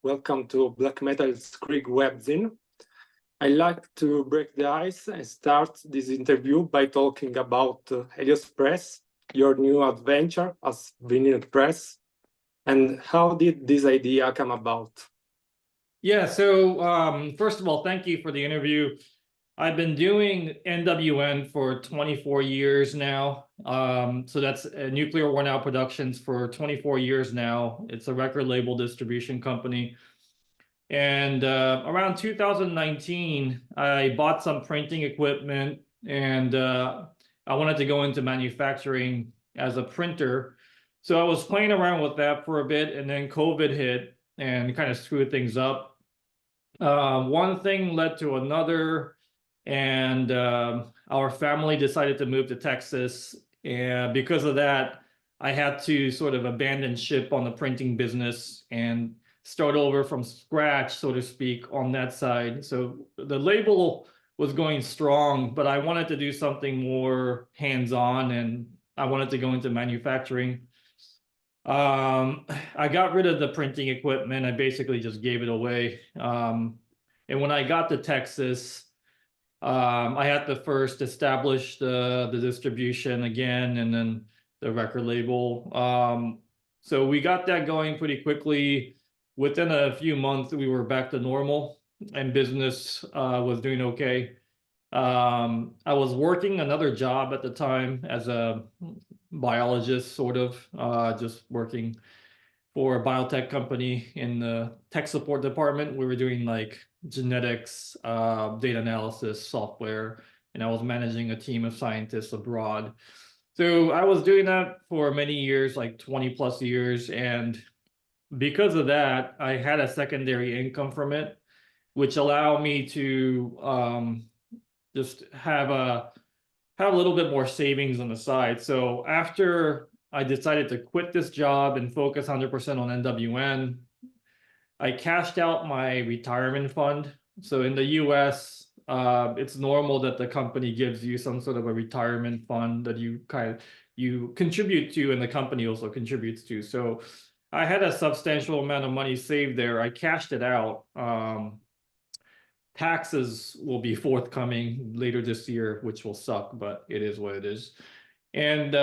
Welcome to Black Metal Ist Krieg Webzine. I like to break the ice and start this interview by talking about Helios Press, your new adventure as vinyl press, and how did this idea come about? Yeah, so first of all, thank you for the interview. I've been doing NWN for 24 years now. So that's Nuclear Worn Out Productions for 24 years now. It's a record label distribution company. And around 2019, I bought some printing equipment and I wanted to go into manufacturing as a printer. So I was playing around with that for a bit, and then COVID hit and kind of screwed things up. One thing led to another, and our family decided to move to Texas. And because of that, I had to sort of abandon ship on the printing business and start over from scratch, so to speak, on that side. So the label was going strong, but I wanted to do something more hands-on, and I wanted to go into manufacturing. I got rid of the printing equipment. I basically just gave it away. And when I got to Texas, I had to first establish the distribution again, and then the record label. So we got that going pretty quickly. Within a few months, we were back to normal, and business was doing okay. I was working another job at the time as a biologist, sort of, just working for a biotech company in the tech support department. We were doing like genetics, data analysis software, and I was managing a team of scientists abroad. So I was doing that for many years, like 20 plus years. And because of that, I had a secondary income from it, which allowed me to just have a little bit more savings on the side. So after I decided to quit this job and focus 100% on NWN, I cashed out my retirement fund. So in the US, it's normal that the company gives you some sort of a retirement fund that you contribute to, and the company also contributes to. So I had a substantial amount of money saved there. I cashed it out. Taxes will be forthcoming later this year, which will suck, but it is what it is. And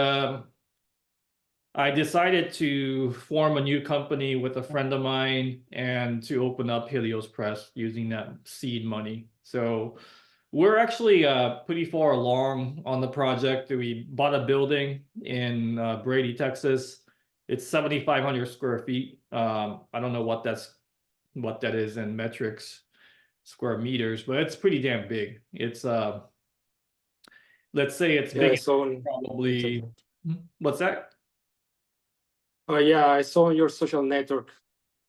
I decided to form a new company with a friend of mine and to open up Helios Press using that seed money. So we're actually pretty far along on the project. We bought a building in Brady, Texas. It's 7,500 square feet. I don't know what that is in metrics, square meters, but it's pretty damn big. It's let's say it's big. Probably. What's that? Yeah, I saw on your social network.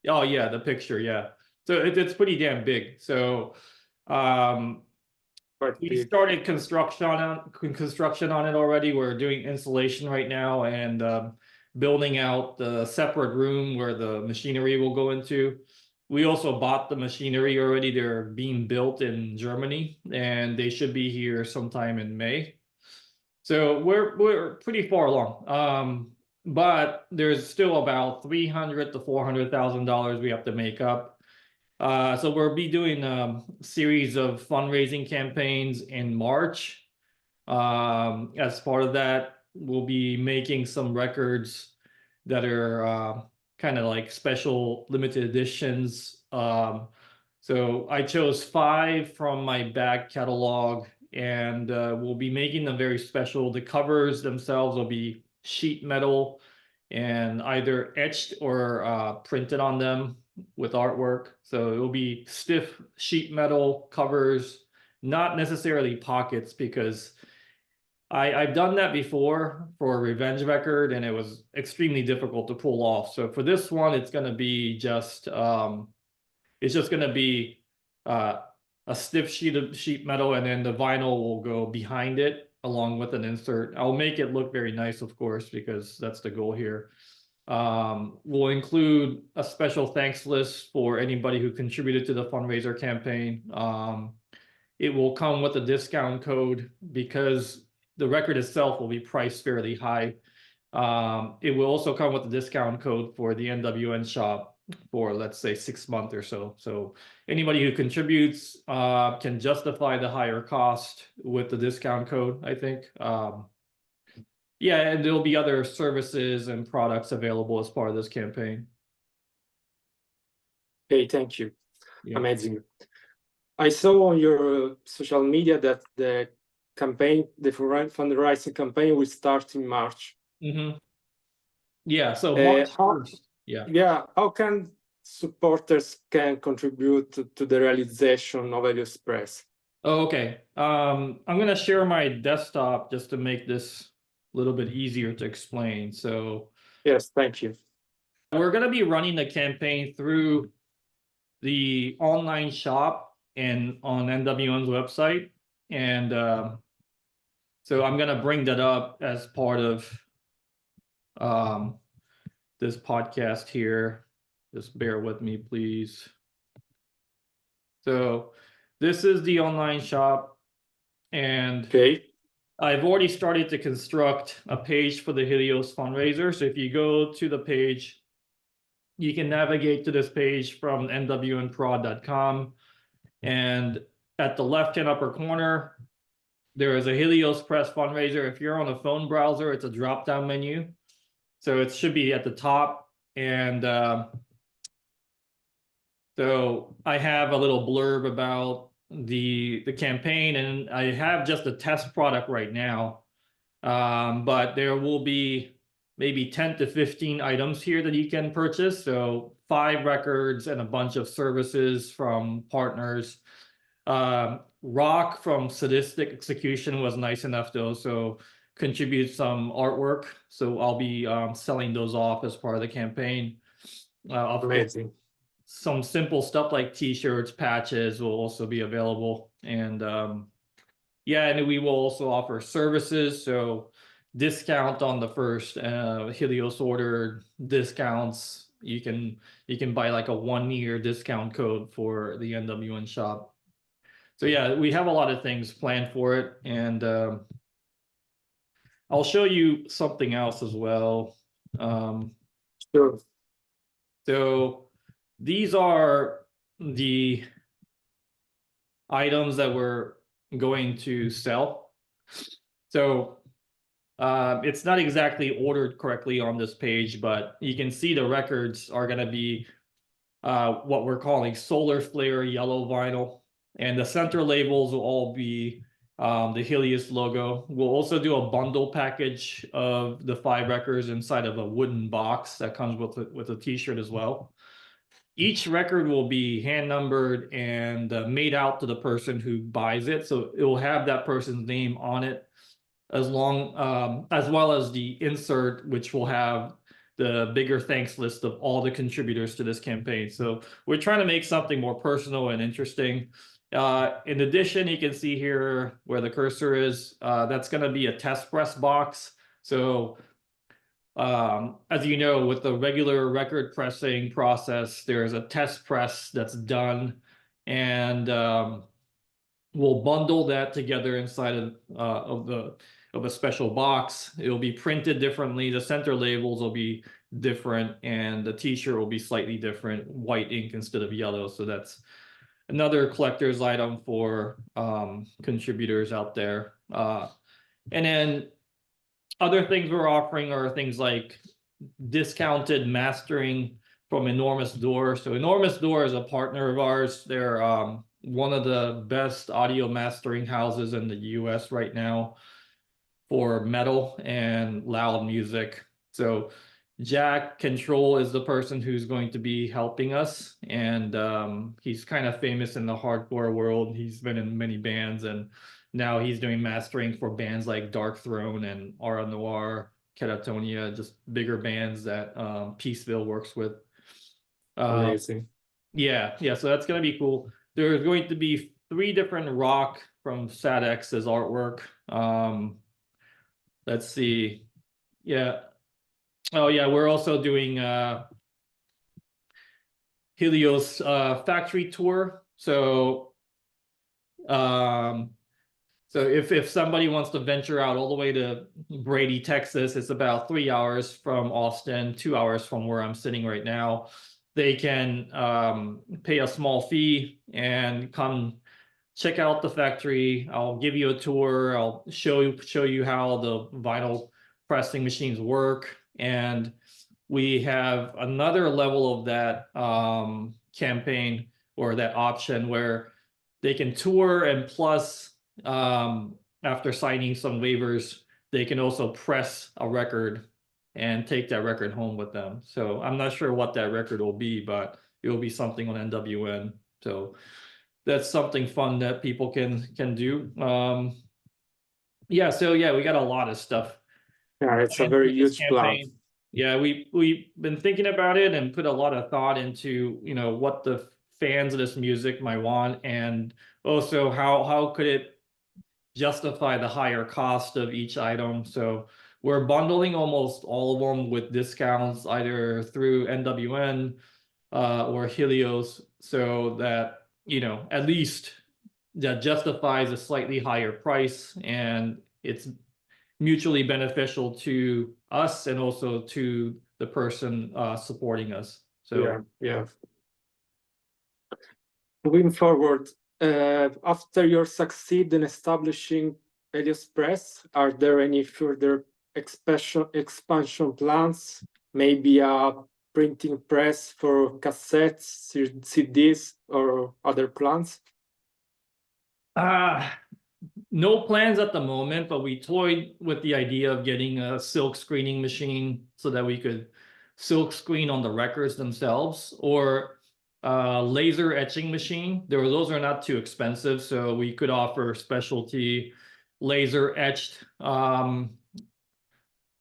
Oh yeah, the picture, yeah. So it's pretty damn big. So we started construction on it already. We're doing installation right now and building out the separate room where the machinery will go into. We also bought the machinery already. They're being built in Germany, and they should be here sometime in May. So we're pretty far along. But there's still about $300,000 to $400,000 we have to make up. So we'll be doing a series of fundraising campaigns in March. As part of that, we'll be making some records that are kind of like special limited editions. So I chose 5 from my back catalog, and we'll be making them very special. The covers themselves will be sheet metal and either etched or printed on them with artwork. So it will be stiff sheet metal covers, not necessarily pockets, because I've done that before for a revenge record, and it was extremely difficult to pull off. So for this one, it's going to be just it's just going to be a stiff sheet metal, and then the vinyl will go behind it along with an insert. I'll make it look very nice, of course, because that's the goal here. We'll include a special thanks list for anybody who contributed to the fundraiser campaign. It will come with a discount code because the record itself will be priced fairly high. It will also come with a discount code for the NWN shop. for, let's say, 6 months or so. So anybody who contributes can justify the higher cost with the discount code, I think. Yeah, and there'll be other services and products available as part of this campaign. Okay, thank you. Yeah. Amazing. I saw on your social media that the campaign, the fundraising campaign, will start in March. Yeah, so March 1st. Yeah, how can supporters can contribute to the realization of Helios Press? Oh, okay. I'm gonna share my desktop just to make this a little bit easier to explain. So yes, thank you. We're gonna be running the campaign through the online shop and on NWN's website. And so I'm gonna bring that up as part of this podcast here. Just bear with me, please. So this is the online shop, and okay, I've already started to construct a page for the Helios fundraiser. So if you go to the page, you can navigate to this page from nwnprod.com, and at the left-hand upper corner, there is a Helios Press fundraiser. If you're on a phone browser, it's a drop-down menu. So it should be at the top. And so I have a little blurb about the campaign, and I have just a test product right now. But there will be maybe 10 to 15 items here that you can purchase. So 5 records and a bunch of services from partners. Rock from Sadistic Execution was nice enough to also contribute some artwork. So I'll be selling those off as part of the campaign. amazing. Some simple stuff like t-shirts, patches will also be available. And yeah, and we will also offer services. So discount on the first Helios order, discounts. You can buy like a 1-year discount code for the NWN shop. So yeah, we have a lot of things planned for it, and I'll show you something else as well. Sure. So these are the items that we're going to sell. So it's not exactly ordered correctly on this page, but you can see the records are going to be what we're calling solar flare yellow vinyl. And the center labels will all be the Helios logo. We'll also do a bundle package of the 5 records inside of a wooden box that comes with a t-shirt as well. Each record will be hand numbered and made out to the person who buys it. So it will have that person's name on it, as well as the insert, which will have the bigger thanks list of all the contributors to this campaign. So we're trying to make something more personal and interesting. In addition, you can see here where the cursor is, that's going to be a test press box. So as you know, with the regular record pressing process, there's a test press that's done, and we'll bundle that together inside of a special box. It'll be printed differently. The center labels will be different, and the t-shirt will be slightly different, white ink instead of yellow. So that's another collector's item for contributors out there. And then other things we're offering are things like discounted mastering from Enormous Door. So Enormous Door is a partner of ours. They're one of the best audio mastering houses in the US right now for metal and loud music. So Jack Control is the person who's going to be helping us, and he's kind of famous in the hardcore world. He's been in many bands, and now he's doing mastering for bands like Dark Throne and Aura Noir, Catatonia, just bigger bands that Peaceville works with. Amazing. Yeah, so that's going to be cool. There's going to be 3 different rock from SatX's artwork. Let's see. Yeah. Oh yeah, we're also doing Helios factory tour. So if somebody wants to venture out all the way to Brady, Texas, it's about 3 hours from Austin, 2 hours from where I'm sitting right now. they can pay a small fee and come check out the factory. I'll give you a tour. I'll show you how the vinyl pressing machines work. And we have another level of that campaign or that option where they can tour, and plus after signing some waivers, they can also press a record and take that record home with them. So I'm not sure what that record will be, but it will be something on NWN. So that's something fun that people can do. Yeah, so yeah, we got a lot of stuff. Yeah, it's a planned very for this huge plan. campaign. Yeah, we've been thinking about it and put a lot of thought into, you know, what the fans of this music might want, and also how could it justify the higher cost of each item. So we're bundling almost all of them with discounts either through NWN or Helios, so that, you know, at least that justifies a slightly higher price, and it's mutually beneficial to us and also to the person supporting us. So yeah. Moving forward, after you succeed in establishing Helios Press, are there any further expansion plans? Maybe a printing press for cassettes, CDs, or other plans? no plans at the moment, but we toyed with the idea of getting a silk screening machine so that we could silk screen on the records themselves, or laser etching machine. Those are not too expensive, so we could offer specialty laser etched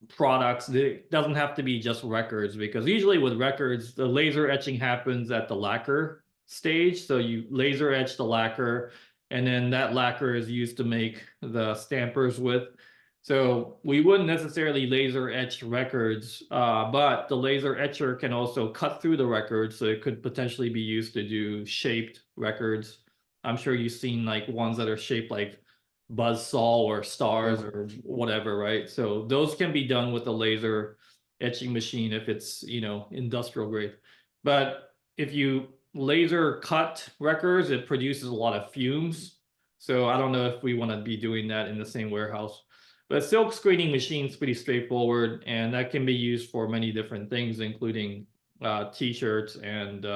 products. It doesn't have to be just records, because usually with records, the laser etching happens at the lacquer stage. So you laser etch the lacquer, and then that lacquer is used to make the stampers with. So we wouldn't necessarily laser etch records, but the laser etcher can also cut through the records, so it could potentially be used to do shaped records. I'm sure you've seen like ones that are shaped like buzzsaw or stars or whatever, right? So those can be done with a laser etching machine if it's, you know, industrial grade. But if you laser cut records, it produces a lot of fumes. So I don't know if we want to be doing that in the same warehouse. But silk screening machine is pretty straightforward, and that can be used for many different things, including t-shirts and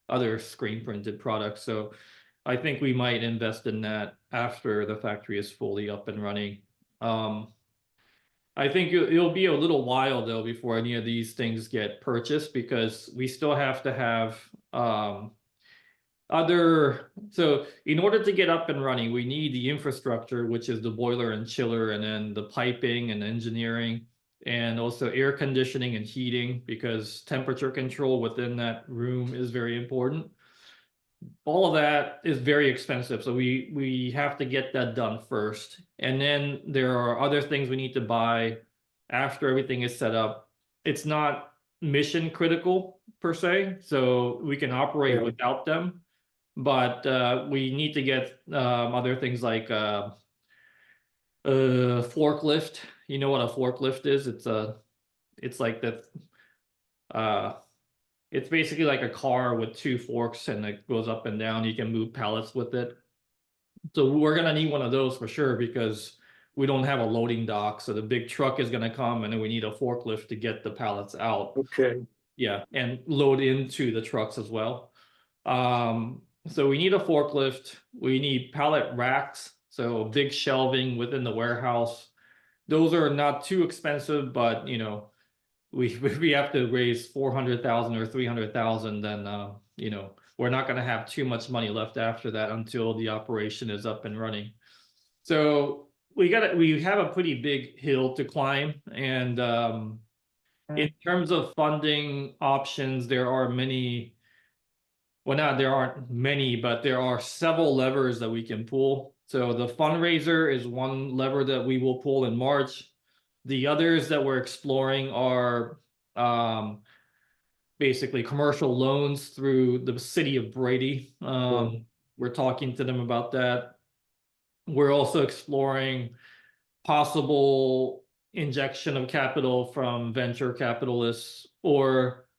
other screen printed products. So I think we might invest in that after the factory is fully up and running. I think it'll be a little while though before any of these things get purchased, because we still have to have so in order to get up and running, we need the infrastructure, which is the boiler and chiller, and then the piping and engineering, and also air conditioning and heating, because temperature control within that room is very important. All of that is very expensive, so we have to get that done first, and then there are other things we need to buy after everything is set up. It's not mission critical per se, so we can operate without them, but we need to get other things like forklift. You know what a forklift is? It's like that. It's basically like a car with two forks, and it goes up and down. You can move pallets with it. So we're gonna need one of those for sure, because we don't have a loading dock. So the big truck is gonna come, and then we need a forklift to get the pallets out. Okay. Yeah, and load into the trucks as well. So we need a forklift. We need pallet racks, so big shelving within the warehouse. Those are not too expensive, but you know, we have to raise 400,000 or 300,000, then you know, we're not going to have too much money left after that until the operation is up and running. So we have a pretty big hill to climb, and in terms of funding options, there are many. Well, not there aren't many, but there are several levers that we can pull. So the fundraiser is one lever that we will pull in March. The others that we're exploring are basically commercial loans through the city of Brady. We're talking to them about that. We're also exploring possible injection of capital from venture capitalists, or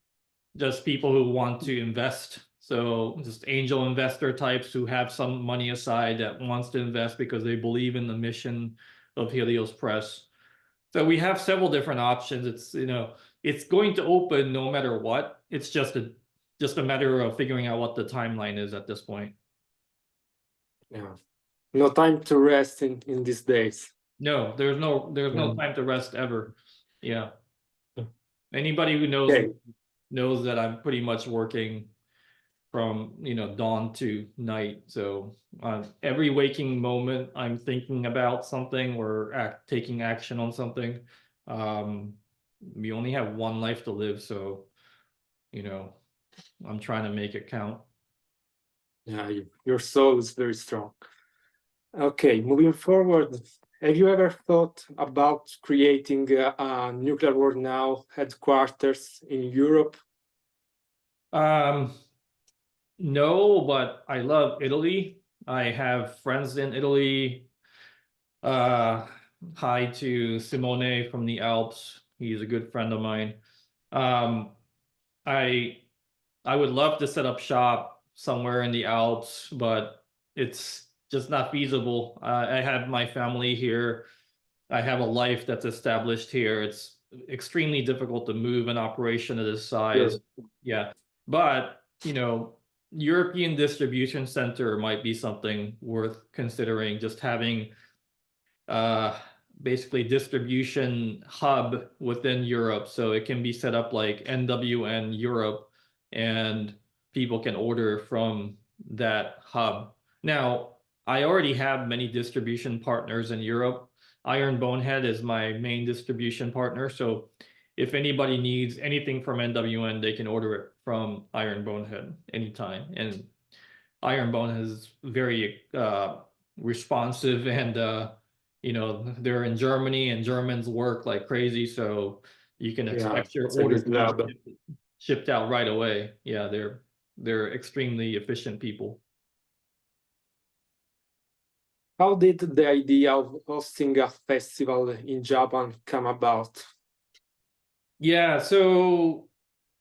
just people who want to invest. So just angel investor types who have some money aside that wants to invest because they believe in the mission of Helios Press. So we have several different options. It's, you know, it's going to open no matter what. It's just a matter of figuring out what the timeline is at this point. Yeah. No time to rest in these days. No, there's no time to rest ever. Yeah. Anybody who knows Okay. knows that I'm pretty much working from, you know, dawn to night. So every waking moment, I'm thinking about something or taking action on something. We only have one life to live, so, you know, I'm trying to make it count. Yeah, your soul is very strong. Okay, moving forward, have you ever thought about creating a nuclear war now headquarters in Europe? No, but I love Italy. I have friends in Italy. Hi to Simone from the Alps. He's a good friend of mine. I would love to set up shop somewhere in the Alps, but it's just not feasible. I have my family here. I have a life that's established here. It's extremely difficult to move an operation of this size. Sure. Yeah. But, you know, European distribution center might be something worth considering, just having basically distribution hub within Europe. So it can be set up like NWN Europe and people can order from that hub. Now, I already have many distribution partners in Europe. Iron Bonehead is my main distribution partner. So if anybody needs anything from NWN, they can order it from Iron Bonehead anytime. And Iron Bonehead is very responsive and you know, they're in Germany and Germans work like crazy. So you can expect your order to be shipped out right away. Yeah, they're extremely efficient people. How did the idea of hosting a festival in Japan come about? Yeah, so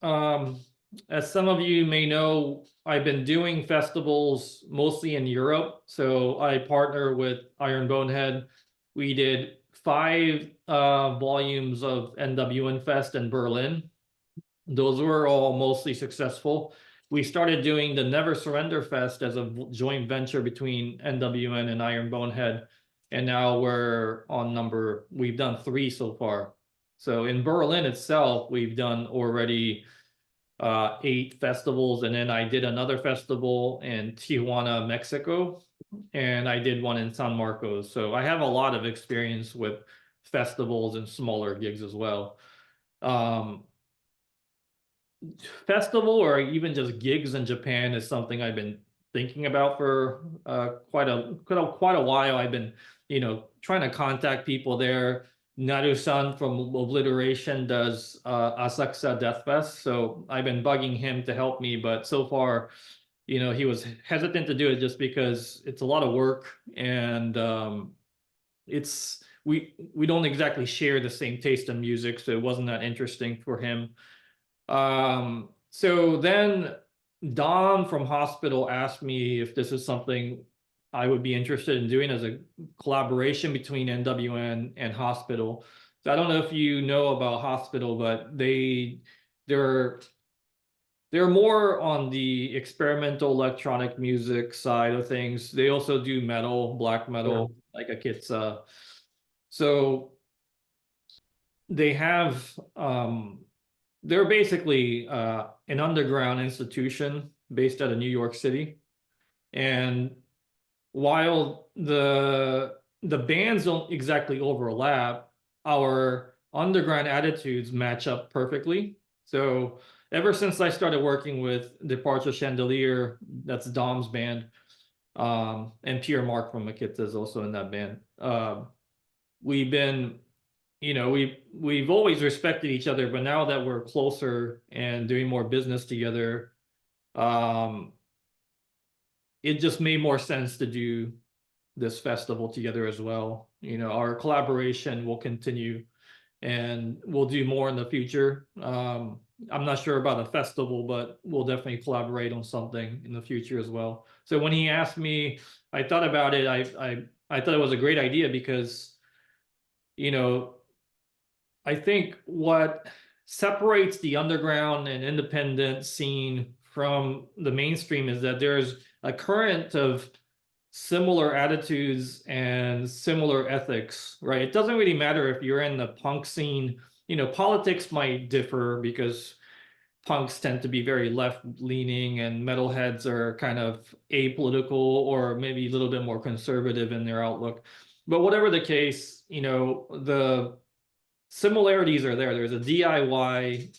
as some of you may know, I've been doing festivals mostly in Europe. So I partner with Iron Bonehead. We did 5 volumes of NWN Fest in Berlin. Those were all mostly successful. We started doing the Never Surrender Fest as a joint venture between NWN and Iron Bonehead. And now we've done 3 so far. So in Berlin itself, we've done already 8 festivals. And then I did another festival in Tijuana, Mexico. And I did one in San Marcos. So I have a lot of experience with festivals and smaller gigs as well. Festival or even just gigs in Japan is something I've been thinking about for quite a while. I've been, you know, trying to contact people there. Naru-san from Obliteration does Asakusa Death Fest, so I've been bugging him to help me, but so far, you know, he was hesitant to do it just because it's a lot of work and we don't exactly share the same taste in music, so it wasn't that interesting for him. So then Dom from Hospital asked me if this is something I would be interested in doing as a collaboration between NWN and Hospital. So I don't know if you know about Hospital, but they're more on the experimental electronic music side of things. They also do metal, black metal, like Akitsa. So they have they're basically an underground institution based out of New York City. And while the bands don't exactly overlap, our underground attitudes match up perfectly. So ever since I started working with Departure Chandelier, that's Dom's band, and Pierre Mark from Makita is also in that band. We've been, you know, we've always respected each other, but now that we're closer and doing more business together, it just made more sense to do this festival together as well. You know, our collaboration will continue and we'll do more in the future. I'm not sure about a festival, but we'll definitely collaborate on something in the future as well. So when he asked me, I thought about it. I thought it was a great idea because, you know, I think what separates the underground and independent scene from the mainstream is that there's a current of similar attitudes and similar ethics, right? It doesn't really matter if you're in the punk scene. You know, politics might differ because punks tend to be very left leaning and metalheads are kind of apolitical or maybe a little bit more conservative in their outlook. But whatever the case, you know, the similarities are there. There's a DIY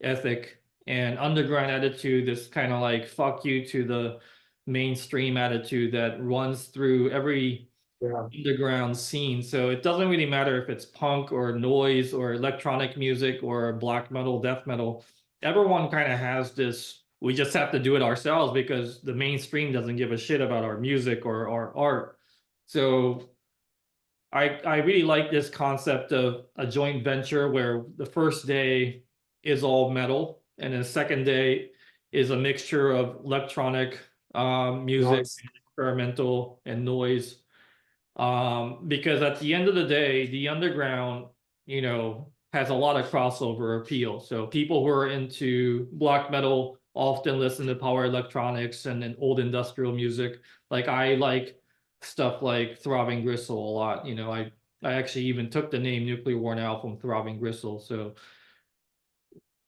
ethic and underground attitude, this kind of like fuck you to the mainstream attitude that runs through every underground scene. So it doesn't really matter if it's punk or noise or electronic music or black metal, death metal. Everyone kind of has this, we just have to do it ourselves because the mainstream doesn't give a shit about our music or our art. So I really like this concept of a joint venture where the first day is all metal and the second day is a mixture of electronic music, experimental, and noise. Because at the end of the day, the underground, you know, has a lot of crossover appeal. So people who are into black metal often listen to power electronics and old industrial music. Like I like stuff like Throbbing Gristle a lot. You know, I actually even took the name Nuclear War Now from Throbbing Gristle. So,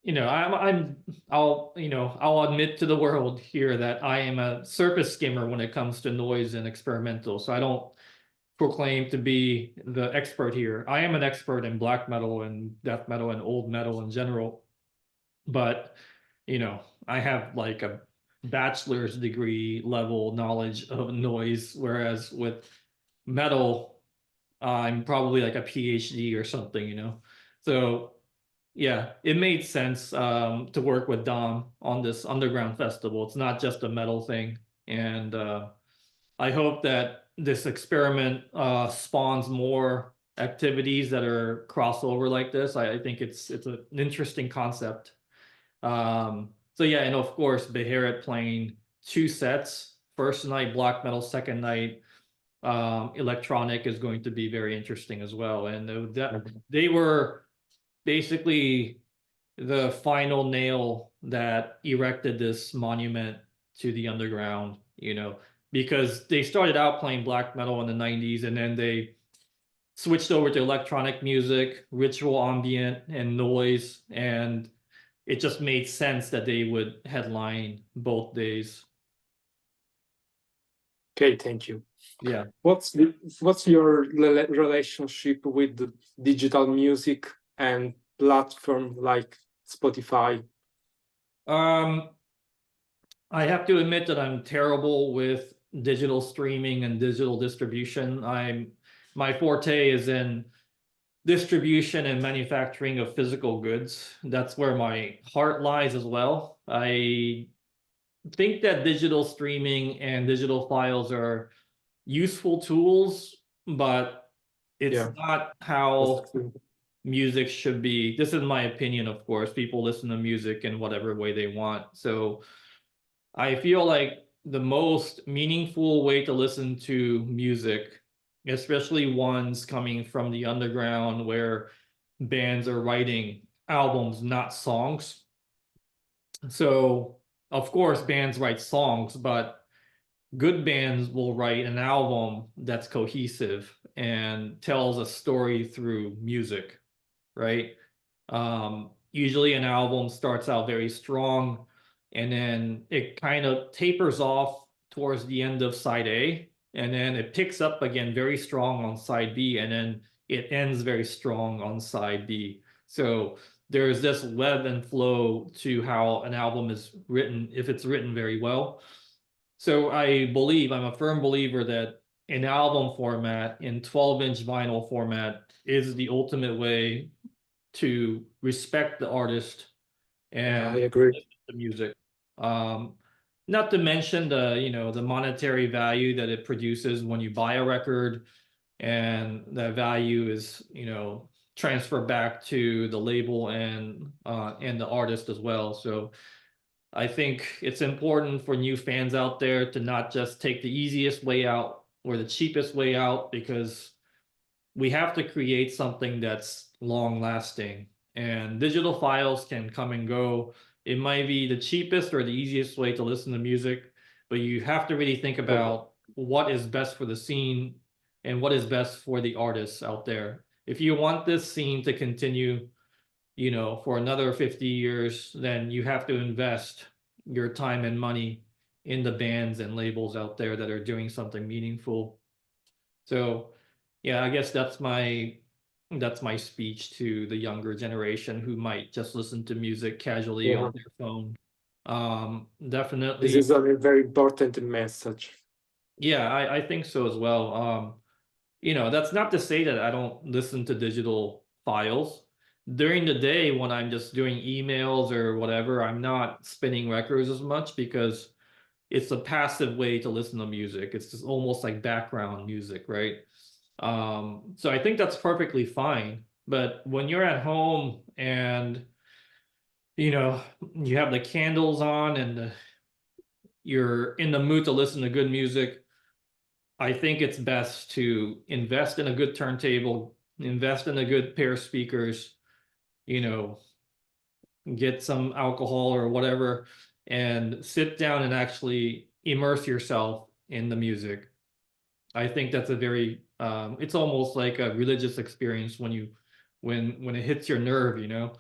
you know, I'll admit to the world here that I am a surface skimmer when it comes to noise and experimental. So I don't proclaim to be the expert here. I am an expert in black metal and death metal and old metal in general. But, you know, I have like a bachelor's degree level knowledge of noise, whereas with metal, I'm probably like a PhD or something, you know. So yeah, it made sense to work with Dom on this underground festival. It's not just a metal thing. And I hope that this experiment spawns more activities that are crossover like this. I think it's an interesting concept. So yeah, and of course, Beharit playing 2 sets. First night black metal, second night electronic is going to be very interesting as well. And they were basically the final nail that erected this monument to the underground, you know, because they started out playing black metal in the 90s and then they switched over to electronic music, ritual ambient and noise, and it just made sense that they would headline both days. Okay, thank you. Yeah. What's your relationship with the digital music and platform like Spotify? I have to admit that I'm terrible with digital streaming and digital distribution. My forte is in distribution and manufacturing of physical goods. That's where my heart lies as well. I think that digital streaming and digital files are useful tools, but it's not how music should be. This is my opinion, of course. People listen to music in whatever way they want. So I feel like the most meaningful way to listen to music, especially ones coming from the underground where bands are writing albums, not songs. So, of course, bands write songs, but good bands will write an album that's cohesive and tells a story through music, right? Usually an album starts out very strong and then it kind of tapers off towards the end of side A, and then it picks up again very strong on side B, and then it ends very strong on side B. So there's this web and flow to how an album is written if it's written very well. So I'm a firm believer that an album format in 12-inch vinyl format is the ultimate way to respect the artist and I agree. the music. Not to mention the monetary value that it produces when you buy a record, and that value is transfer back to the label and the artist as well. So I think it's important for new fans out there to not just take the easiest way out or the cheapest way out, because we have to create something that's long lasting, and digital files can come and go. It might be the cheapest or the easiest way to listen to music, but you have to really think about what is best for the scene and what is best for the artists out there. If you want this scene to continue, you know, for another 50 years, then you have to invest your time and money in the bands and labels out there that are doing something meaningful. So yeah, I guess that's my speech to the younger generation who might just listen to music casually on their phone. This Definitely. is a very important message. Yeah, I think so as well. You know, that's not to say that I don't listen to digital files. During the day when I'm just doing emails or whatever, I'm not spinning records as much because it's a passive way to listen to music. It's just almost like background music, right? So I think that's perfectly fine. But when you're at home and you know you have the candles on and you're in the mood to listen to good music, I think it's best to invest in a good turntable, invest in a good pair of speakers, you know, get some alcohol or whatever, and sit down and actually immerse yourself in the music. I think that's a very it's almost like a religious experience when you when it hits your nerve, you know.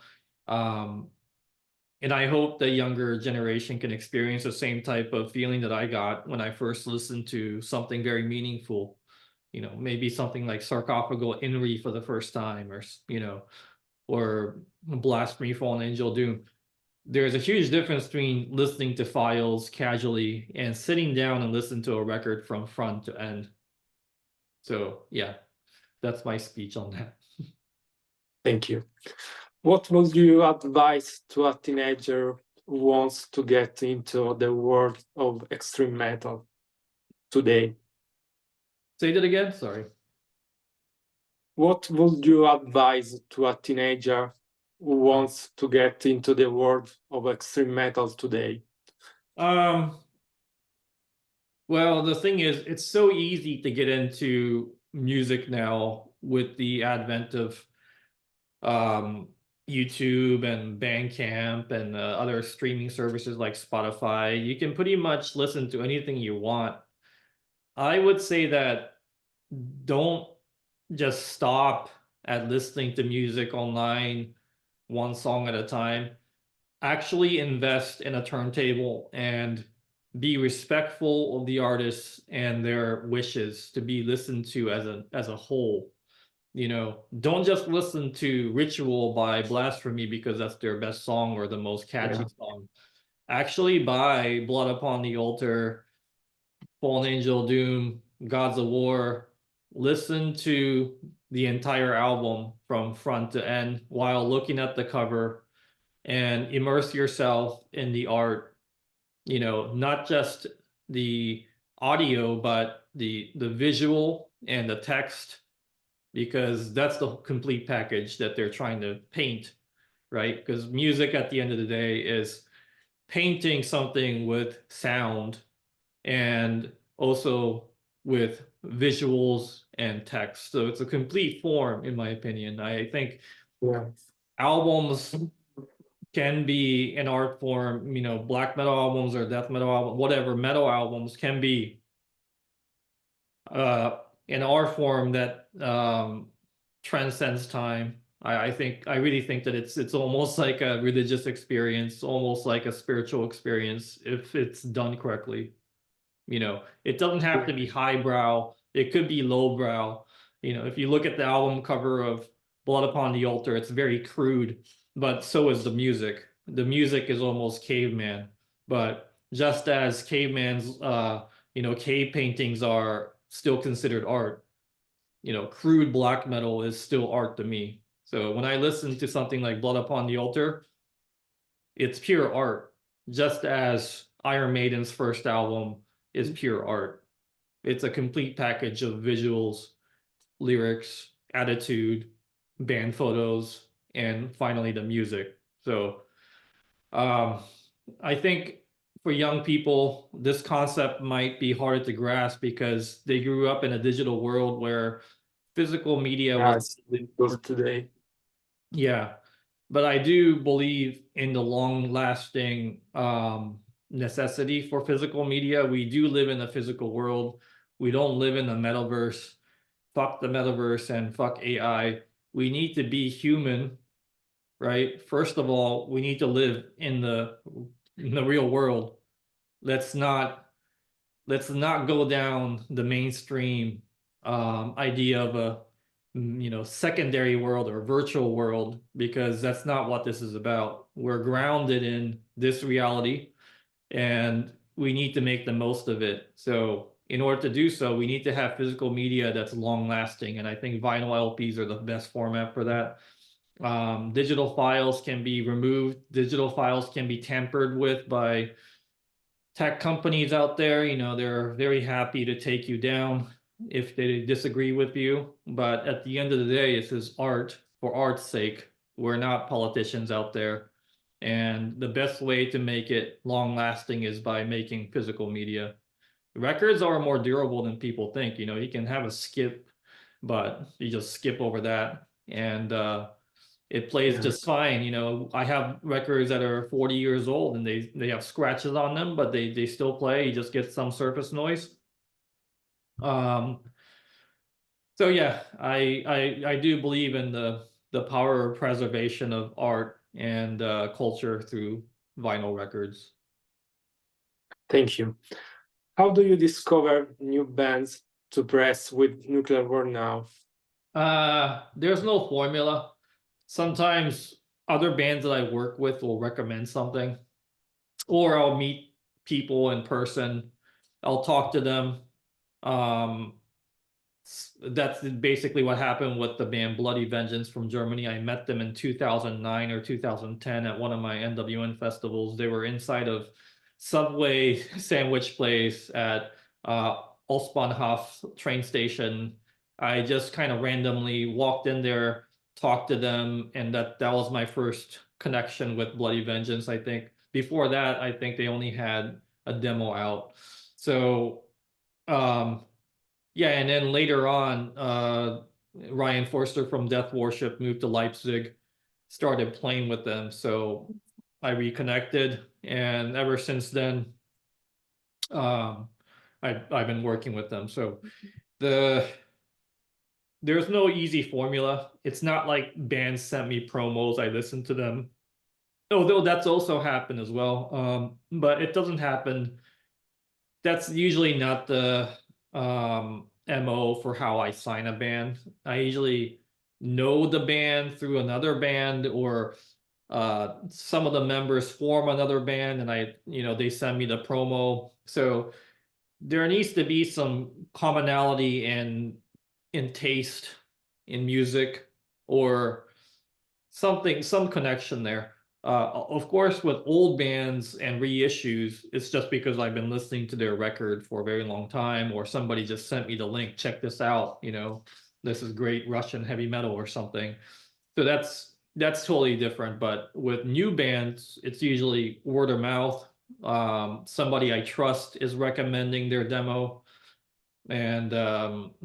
And I hope the younger generation can experience the same type of feeling that I got when I first listened to something very meaningful. You know, maybe something like Sarcophagal Inri for the first time, or you know, or Blasphemy Fallen Angel Doom. There's a huge difference between listening to files casually and sitting down and listen to a record from front to end. So yeah, that's my speech on that. Thank you. What would you advise to a teenager who wants to get into the world of extreme metal today? Say that again, sorry. What would you advise to a teenager who wants to get into the world of extreme metal today? Well, the thing is, it's so easy to get into music now with the advent of YouTube and Bandcamp and other streaming services like Spotify. You can pretty much listen to anything you want. I would say that don't just stop at listening to music online, one song at a time. Actually invest in a turntable and be respectful of the artists and their wishes to be listened to as a whole. You know, don't just listen to Ritual by Blasphemy because that's their best song or the most catchy song. Actually buy Blood Upon the Altar, Fallen Angel Doom, Gods of War. Listen to the entire album from front to end while looking at the cover and immerse yourself in the art, you know, not just the audio, but the visual and the text, because that's the complete package that they're trying to paint, right? Because music at the end of the day is painting something with sound and also with visuals and text. So it's a complete form, in my opinion. I think albums can be an art form, you know, black metal albums or death metal albums, whatever, metal albums can be an art form that transcends time. I really think that it's almost like a religious experience, almost like a spiritual experience if it's done correctly. You know, it doesn't have to be highbrow, it could be lowbrow. You know, if you look at the album cover of Blood Upon the Altar, it's very crude, but so is the music. The music is almost caveman, but just as caveman's you know, cave paintings are still considered art, you know, crude black metal is still art to me. So when I listen to something like Blood Upon the Altar, it's pure art, just as Iron Maiden's first album is pure art. It's a complete package of visuals, lyrics, attitude, band photos, and finally the music. So I think for young people, this concept might be harder to grasp because they grew up in a digital world where physical media was. It goes today. Yeah, but I do believe in the long-lasting necessity for physical media. We do live in a physical world. We don't live in the metaverse. Fuck the metaverse and fuck AI. We need to be human, right? First of all, we need to live in the real world. Let's not go down the mainstream idea of a secondary world or virtual world, because that's not what this is about. We're grounded in this reality and we need to make the most of it. So in order to do so, we need to have physical media that's long lasting. And I think vinyl LPs are the best format for that. Digital files can be removed. Digital files can be tampered with by tech companies out there. They're very happy to take you down if they disagree with you. But at the end of the day, this is art for art's sake. We're not politicians out there. And the best way to make it long lasting is by making physical media. Records are more durable than people think. You can have a skip, but you just skip over that. And it plays just fine. I have records that are 40 years old and they have scratches on them, but they still play. You just get some surface noise. So yeah, I do believe in the power of preservation of art and culture through vinyl records. Thank you. How do you discover new bands to press with Nuclear War now? There's no formula. Sometimes other bands that I work with will recommend something, or I'll meet people in person. I'll talk to them. That's basically what happened with the band Bloody Vengeance from Germany. I met them in 2009 or 2010 at one of my NWN festivals. They were inside of Subway sandwich place at Ostbahnhof train station. I just kind of randomly walked in there, talked to them, and that was my first connection with Bloody Vengeance. I think before that, I think they only had a demo out. So yeah, and then later on, Ryan Forster from Death Worship moved to Leipzig, started playing with them. So I reconnected, and ever since then, I've been working with them. So there's no easy formula. It's not like bands sent me promos, I listen to them. Although that's also happened as well. But it doesn't happen. That's usually not the MO for how I sign a band. I usually know the band through another band, or some of the members form another band and they send me the promo. So there needs to be some commonality in taste in music, or something, some connection there. Of course, with old bands and reissues, it's just because I've been listening to their record for a very long time, or somebody just sent me the link, check this out, this is great Russian heavy metal or something. So that's totally different. But with new bands, it's usually word of mouth. Somebody I trust is recommending their demo, and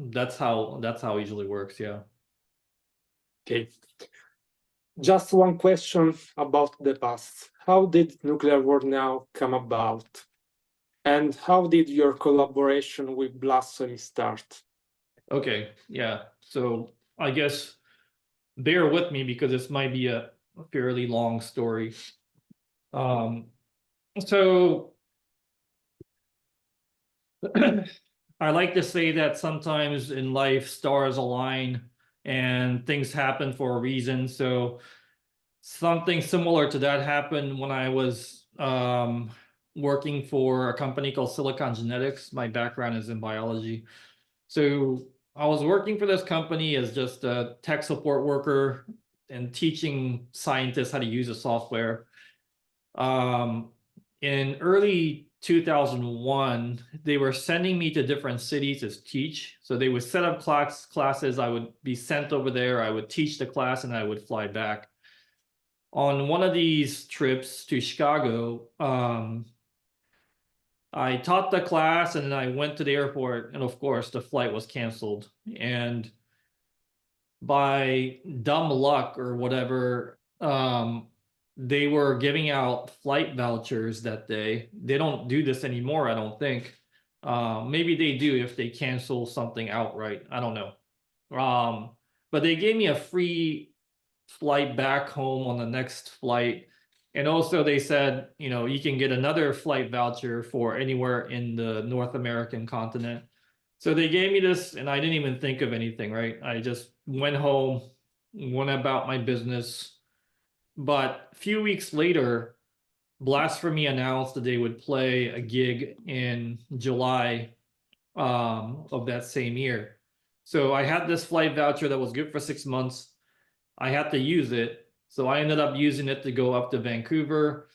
that's how it usually works. Yeah. Okay. Just one question about the past. How did Nuclear War Now come about? And how did your collaboration with Blasphemy start? Okay, yeah. So I guess bear with me because this might be a fairly long story. So I like to say that sometimes in life stars align and things happen for a reason. So something similar to that happened when I was working for a company called Silicon Genetics. My background is in biology. So I was working for this company as just a tech support worker and teaching scientists how to use the software. In early 2001, they were sending me to different cities to teach. So they would set up classes. I would be sent over there. I would teach the class and I would fly back. On one of these trips to Chicago, I taught the class and then I went to the airport, and of course the flight was canceled. And by dumb luck or whatever, they were giving out flight vouchers that day. They don't do this anymore, I don't think. Maybe they do if they cancel something outright. I don't know. But they gave me a free flight back home on the next flight. And also they said, you know, you can get another flight voucher for anywhere in the North American continent. So they gave me this and I didn't even think of anything, right? I just went home, went about my business. But a few weeks later, Blasphemy announced that they would play a gig in July of that same year. So I had this flight voucher that was good for 6 months. I had to use it. So I ended up using it to go up to Vancouver.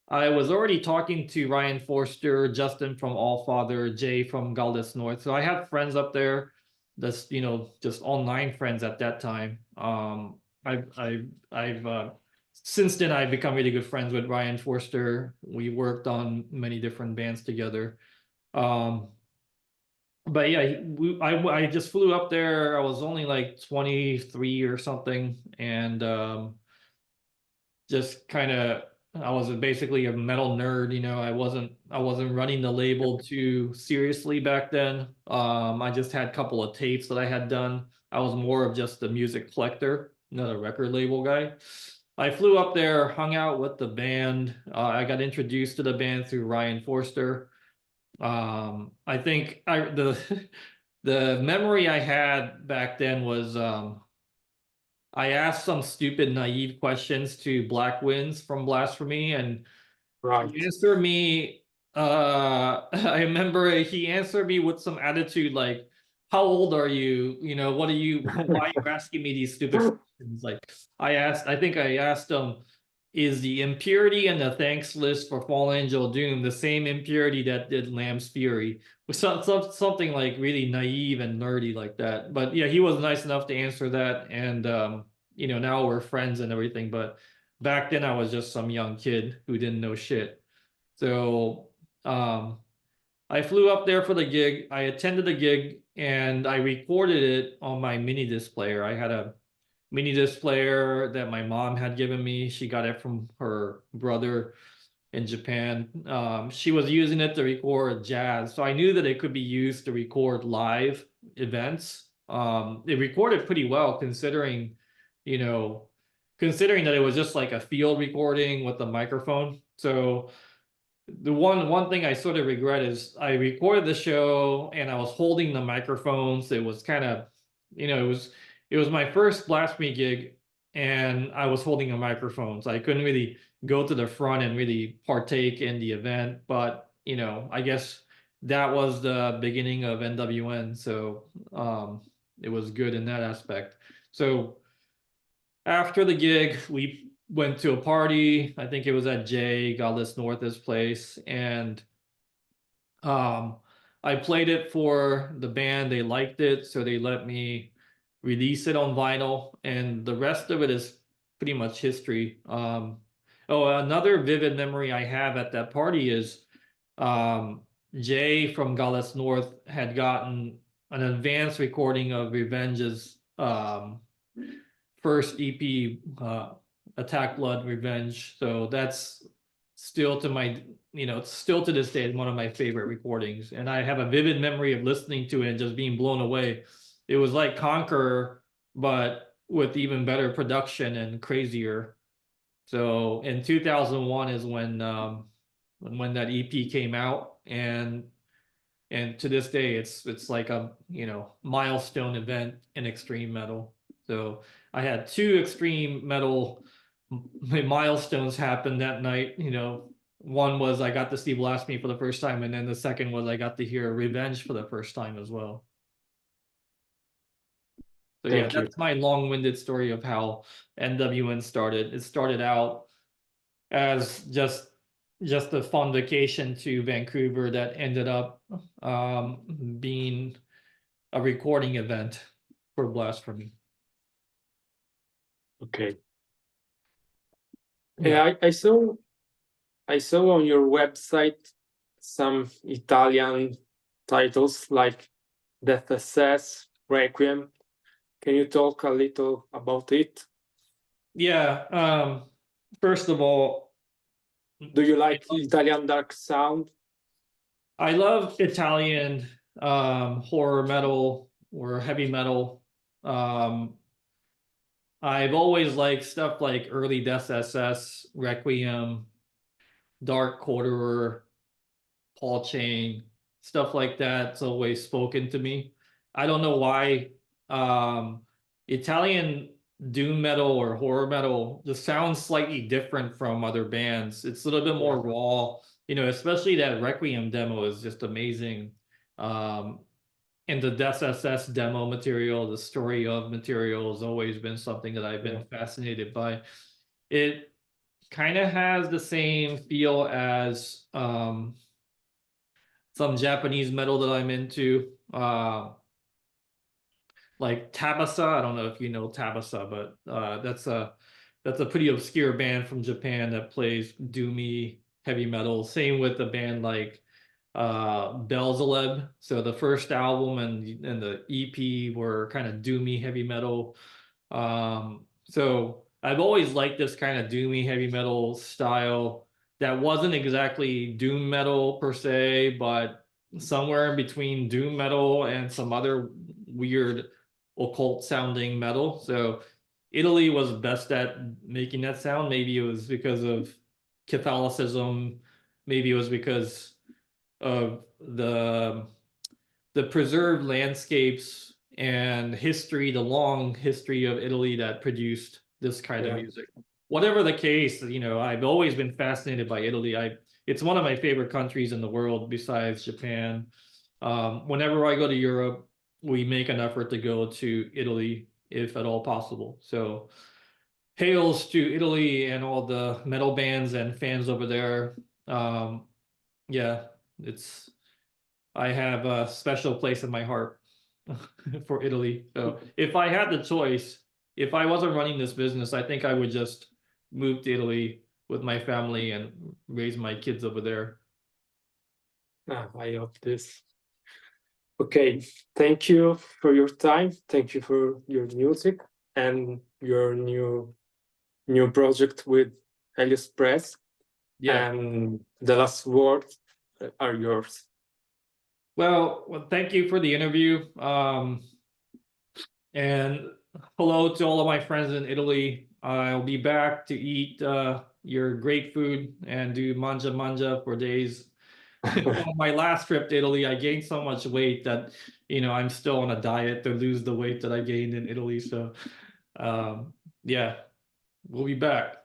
I was already talking to Ryan Forster, Justin from Allfather, Jay from Galdes North. So I had friends up there. That's, you know, just online friends at that time. I've since then I've become really good friends with Ryan Forster. We worked on many different bands together. But yeah, I just flew up there. I was only like 23 or something, and just kind of, I was basically a metal nerd. You know, I wasn't running the label too seriously back then. I just had a couple of tapes that I had done. I was more of just a music collector, not a record label guy. I flew up there, hung out with the band. I got introduced to the band through Ryan Forster. I think the the memory I had back then was I asked some stupid naive questions to Black Winds from Blasphemy, and Right. he answered me. I remember he answered me with some attitude like, "How old are you? You know, what are you? Why are you asking me these stupid questions?" Like I think I asked him, "Is the impurity and the thanks list for Fallen Angel Doom the same impurity that did Lamb's Fury?" Something like really naive and nerdy like that. But yeah, he was nice enough to answer that, and you know, now we're friends and everything. But back then I was just some young kid who didn't know shit. So I flew up there for the gig. I attended the gig and I recorded it on my mini disc player. I had a mini disc player that my mom had given me. She got it from her brother in Japan. She was using it to record jazz. So I knew that it could be used to record live events. It recorded pretty well considering, you know, considering that it was just like a field recording with a microphone. So the one thing I sort of regret is I recorded the show and I was holding the microphones. It was kind of, you know, it was my first Blasphemy gig and I was holding a microphone. So I couldn't really go to the front and really partake in the event. But, you know, I guess that was the beginning of NWN. So it was good in that aspect. So after the gig, we went to a party. I think it was at Jay Galdes North's place, and I played it for the band. They liked it, so they let me release it on vinyl, and the rest of it is pretty much history. Oh, another vivid memory I have at that party is Jay from Galdes North had gotten an advanced recording of Revenge's first EP, Attack Blood Revenge. So that's still to my, you know, it's still to this day one of my favorite recordings. And I have a vivid memory of listening to it and just being blown away. It was like Conqueror, but with even better production and crazier. So in 2001 is when that EP came out, and to this day it's like a, you know, milestone event in extreme metal. So I had two extreme metal milestones happen that night. You know, one was I got to see Blasphemy for the first time, and then the second was I got to hear Revenge for the first time as well. So yeah, that's my long-winded story of how NWN started. It started out as just just a fun vacation to Vancouver that ended up being a recording event for Blasphemy. Okay. Yeah. I saw on your website some Italian titles like the SS Requiem. Can you talk a little about it? Yeah. First of all, do you like Italian dark sound? I love Italian horror metal or heavy metal. I've always liked stuff like early Death SS, Requiem, Dark Quarterer, Paul Chain, stuff like that's always spoken to me. I don't know why. Italian doom metal or horror metal just sounds slightly different from other bands. It's a little bit more raw, especially that Requiem demo is just amazing. And the Death SS demo material, the story of material has always been something that I've been fascinated by. It kind of has the same feel as some Japanese metal that I'm into, like Tabasa. I don't know if you know Tabasa, but that's a pretty obscure band from Japan that plays doomy heavy metal. Same with a band like Belzaleb. So the first album and the EP were kind of doomy heavy metal. So I've always liked this kind of doomy heavy metal style that wasn't exactly doom metal per se, but somewhere in between doom metal and some other weird occult sounding metal. So Italy was best at making that sound. Maybe it was because of Catholicism. Maybe it was because of the preserved landscapes and history, the long history of Italy that produced this kind of music. Whatever the case, I've always been fascinated by Italy. It's one of my favorite countries in the world besides Japan. Whenever I go to Europe, we make an effort to go to Italy if at all possible. So hails to Italy and all the metal bands and fans over there. Yeah, I have a special place in my heart for Italy. So if I had the choice, if I wasn't running this business, I think I would just move to Italy with my family and raise my kids over there. I hope this. Okay, thank you for your time. Thank you for your music and your new project with Helios Press. Yeah. And the last words are yours. Well, thank you for the interview. And hello to all of my friends in Italy. I'll be back to eat your great food and do manja for days. On my last trip to Italy, I gained so much weight that, I'm still on a diet to lose the weight that I gained in Italy. So, yeah, we'll be back.